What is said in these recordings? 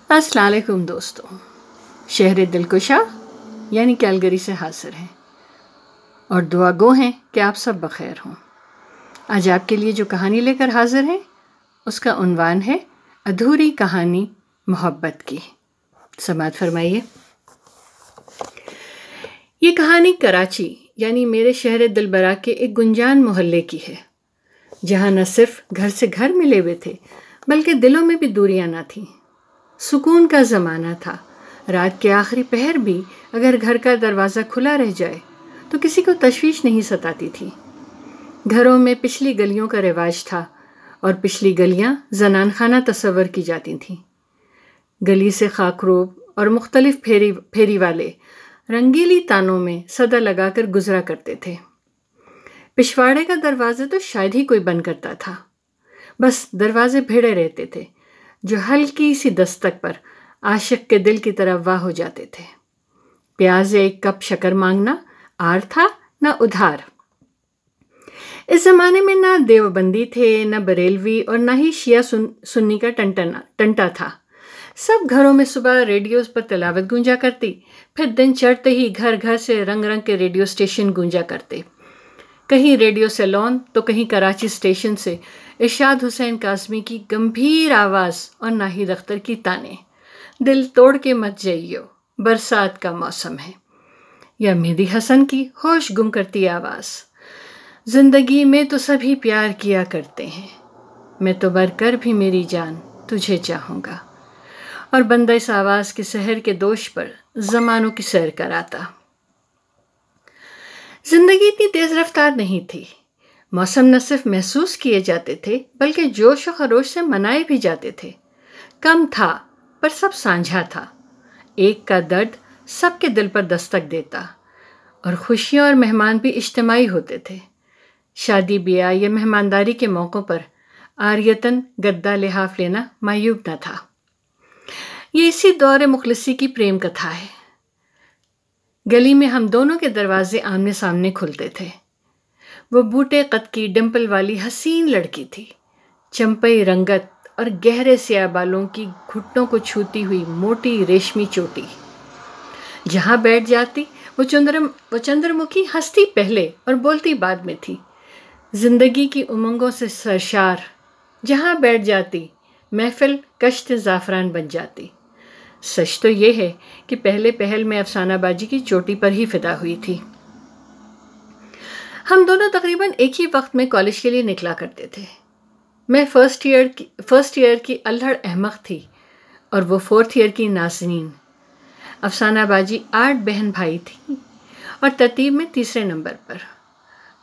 السلام علیکم دوستوں، شہر دلکشا یعنی کیلگری سے حاضر ہیں اور دعا گو ہیں کہ آپ سب بخیر ہوں۔ آج آپ کے لیے جو کہانی لے کر حاضر ہیں اس کا عنوان ہے ادھوری کہانی محبت کی۔ سماعت فرمائیے۔ یہ کہانی کراچی یعنی میرے شہر دلبرا کے ایک گنجان محلے کی ہے، جہاں نہ صرف گھر سے گھر ملے ہوئے تھے بلکہ دلوں میں بھی دوریاں نہ تھیں۔ سکون کا زمانہ تھا۔ رات کے آخری پہر بھی اگر گھر کا دروازہ کھلا رہ جائے تو کسی کو تشویش نہیں ستاتی تھی۔ گھروں میں پچھلی گلیوں کا رواج تھا اور پچھلی گلیاں زنان خانہ تصور کی جاتی تھیں۔ گلی سے خاکروب اور مختلف پھیری والے رنگیلی تانوں میں صدا لگا کر گزرا کرتے تھے۔ پچھواڑے کا دروازہ تو شاید ہی کوئی بند کرتا تھا، بس دروازے بھیڑے رہتے تھے جو ہلکی سی دستک پر عاشق کے دل کی طرف واہ ہو جاتے تھے۔ پیاز یا ایک کپ شکر مانگنا آر تھا نہ ادھار۔ اس زمانے میں نہ دیوبندی تھے، نہ بریلوی اور نہ ہی شیعہ سنی کا ٹنٹا تھا۔ سب گھروں میں صبح ریڈیوز پر تلاوت گونجا کرتی، پھر دن چڑھتے ہی گھر گھر سے رنگ رنگ کے ریڈیو اسٹیشن گونجا کرتے۔ کہیں ریڈیو سیلون تو کہیں کراچی اسٹیشن سے ارشاد حسین کاظمی کی گمبھیر آواز اور ناہید اختر کی تانے، دل توڑ کے مت جائیو برسات کا موسم ہے، یا مہدی حسن کی ہوش گم کرتی آواز، زندگی میں تو سبھی پیار کیا کرتے ہیں، میں تو مر کر بھی میری جان تجھے چاہوں گا، اور بندہ اس آواز کے سحر کے دوش پر زمانوں کی سیر کراتا۔ زندگی اتنی تیز رفتار نہیں تھی۔ موسم نہ صرف محسوس کیے جاتے تھے بلکہ جوش و خروش سے منائے بھی جاتے تھے۔ کم تھا پر سب سانجھا تھا۔ ایک کا درد سب کے دل پر دستک دیتا، اور خوشیاں اور مہمان بھی اجتماعی ہوتے تھے۔ شادی بیاہ یا مہمانداری کے موقعوں پر عاریتاً گدا لحاف لینا معیوب نہ تھا۔ یہ اسی دور مخلصی کی پریم کتھا ہے۔ گلی میں ہم دونوں کے دروازے آمنے سامنے کھلتے تھے۔ وہ بوٹے قد کی ڈمپل والی حسین لڑکی تھی، چمپئی رنگت اور گہرے سیاہ بالوں کی گھٹنوں کو چھوتی ہوئی موٹی ریشمی چوٹی۔ جہاں بیٹھ جاتی وہ چندر مکھی ہنستی پہلے اور بولتی بعد میں تھی، زندگی کی امنگوں سے سرشار۔ جہاں بیٹھ جاتی محفل کشت زعفران بن جاتی۔ سچ تو یہ ہے کہ پہلے پہل میں افسانہ بازی کی چوٹی پر ہی فدا ہوئی تھی۔ ہم دونوں تقریباً ایک ہی وقت میں کالج کے لیے نکلا کرتے تھے۔ میں فرسٹ ایئر کی الہڑ احمق تھی اور وہ فورتھ ایئر کی نازنین۔ افسانہ بازی 8 بہن بھائی تھی اور ترتیب میں تیسرے نمبر پر۔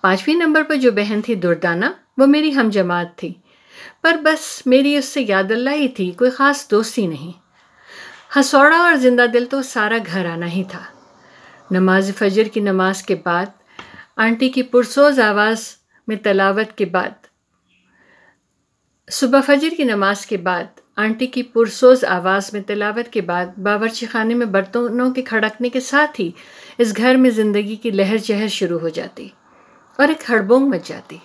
5ویں نمبر پر جو بہن تھی دردانہ، وہ میری ہم جماعت تھی، پر بس میری اس سے یاد اللہ ہی تھی، کوئی خاص دوستی نہیں۔ ہسوڑا اور زندہ دل تو سارا گھر آنا ہی تھا۔ نماز فجر کی نماز کے بعد آنٹی کی پرسوز آواز میں تلاوت کے بعد صبح فجر کی نماز کے بعد آنٹی کی پرسوز آواز میں تلاوت کے بعد باورچی خانے میں برتنوں کے کھڑکنے کے ساتھ ہی اس گھر میں زندگی کی لہر جہر شروع ہو جاتی اور ایک ہڑبونگ مچ جاتی۔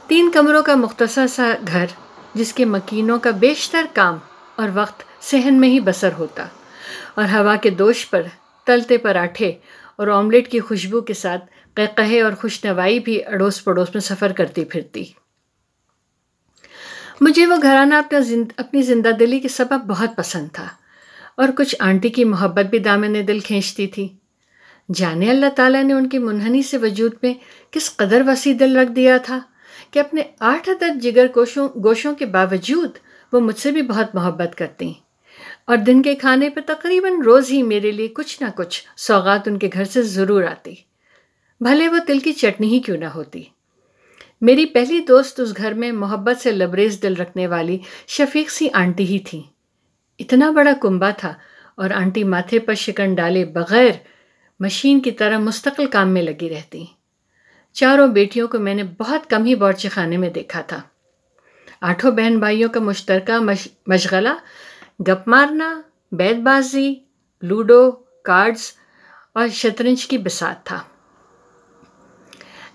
3 کمروں کا مختصر سا گھر جس کے مکینوں کا بیشتر کام اور وقت صحن میں ہی بسر ہوتا، اور ہوا کے دوش پر تلتے پراٹھے اور آملیٹ کی خوشبو کے ساتھ قہقہے اور خوشنوائی بھی اڑوس پڑوس میں سفر کرتی پھرتی۔ مجھے وہ گھرانہ اپنی زندہ دلی کے سبب بہت پسند تھا، اور کچھ آنٹی کی محبت بھی دامن دل کھینچتی تھی۔ جانے اللہ تعالیٰ نے ان کے منحنی سے وجود میں کس قدر وسیع دل رکھ دیا تھا کہ اپنے 8 عدد جگر گوشوں کے باوجود وہ مجھ سے بھی بہت محبت کرتی، اور دن کے کھانے پر تقریباً روز ہی میرے لیے کچھ نہ کچھ سوغات ان کے گھر سے ضرور آتی، بھلے وہ تل کی چٹنی ہی کیوں نہ ہوتی۔ میری پہلی دوست اس گھر میں محبت سے لبریز دل رکھنے والی شفیق سی آنٹی ہی تھی۔ اتنا بڑا کنبہ تھا اور آنٹی ماتھے پر شکن ڈالے بغیر مشین کی طرح مستقل کام میں لگی رہتی۔ 4 بیٹیوں کو میں نے بہت کم ہی باورچی خانے میں دیکھا تھا۔ 8 بہن بھائیوں کا مشترکہ مشغلہ گپ مارنا، بیت بازی، لوڈو، کارڈز اور شطرنج کی بساط تھا۔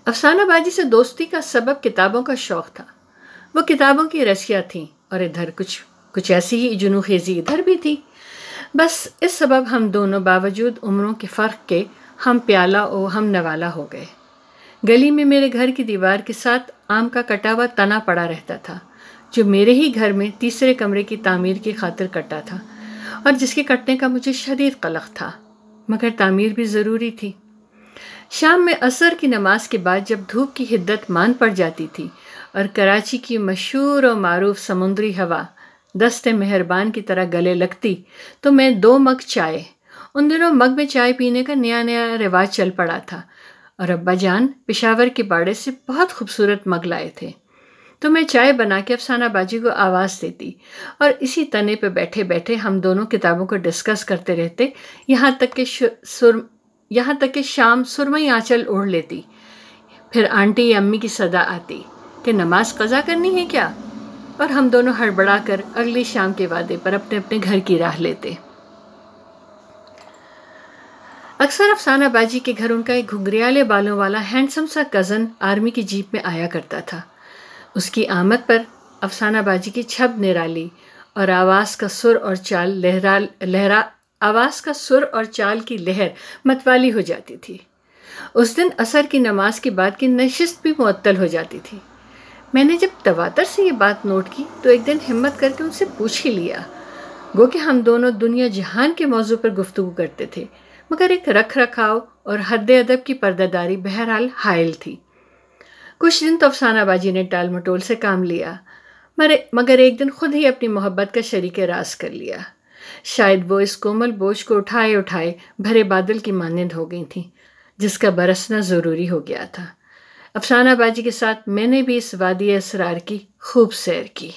افسانہ بازی سے دوستی کا سبب کتابوں کا شوق تھا۔ وہ کتابوں کی رسیاں تھیں اور ادھر کچھ کچھ ایسی ہی جنون خیزی ادھر بھی تھی۔ بس اس سبب ہم دونوں باوجود عمروں کے فرق کے ہم پیالہ و ہم نوالا ہو گئے۔ گلی میں میرے گھر کی دیوار کے ساتھ آم کا کٹا ہوا تنا پڑا رہتا تھا، جو میرے ہی گھر میں تیسرے کمرے کی تعمیر کی خاطر کٹا تھا، اور جس کے کٹنے کا مجھے شدید قلق تھا، مگر تعمیر بھی ضروری تھی۔ شام میں عصر کی نماز کے بعد جب دھوپ کی حدت مان پڑ جاتی تھی اور کراچی کی مشہور و معروف سمندری ہوا دست مہربان کی طرح گلے لگتی، تو میں 2 مگ چائے، ان دنوں مگ میں چائے پینے کا نیا نیا رواج چل پڑا تھا، اور ابا جان پشاور کے باڑے سے بہت خوبصورت مگ لائے تھے، تو میں چائے بنا کے افسانہ باجی کو آواز دیتی، اور اسی تنے پہ بیٹھے بیٹھے ہم دونوں کتابوں کو ڈسکس کرتے رہتے، یہاں تک کہ شام سرمئی آنچل اوڑھ لیتی۔ پھر آنٹی یا امی کی صدا آتی کہ نماز قضا کرنی ہے کیا، اور ہم دونوں ہڑبڑا کر اگلی شام کے وعدے پر اپنے اپنے گھر کی راہ لیتے۔ اکثر افسانہ باجی کے گھر ان کا ایک گھنگریالے بالوں والا ہینڈسم سا کزن آرمی کی جیپ میں آیا کرتا تھا۔ اس کی آمد پر افسانہ باجی کی چھب نرالی اور آواز کا سر اور چال کی لہر متوالی ہو جاتی تھی۔ اس دن عصر کی نماز کے بعد کی نشست بھی معطل ہو جاتی تھی۔ میں نے جب تواتر سے یہ بات نوٹ کی تو ایک دن ہمت کر کے ان سے پوچھ ہی لیا، گو کہ ہم دونوں دنیا جہان کے موضوع پر گفتگو کرتے تھے، مگر ایک رکھ رکھاؤ اور حد ادب کی پردہ داری بہرحال حائل تھی۔ کچھ دن تو افسانہ باجی نے ٹال مٹول سے کام لیا، مگر ایک دن خود ہی اپنی محبت کا شریک راز کر لیا۔ شاید وہ اس کومل بوجھ کو اٹھائے اٹھائے بھرے بادل کی مانند ہو گئی تھیں، جس کا برسنا ضروری ہو گیا تھا۔ افسانہ باجی کے ساتھ میں نے بھی اس وادی اسرار کی خوب سیر کی۔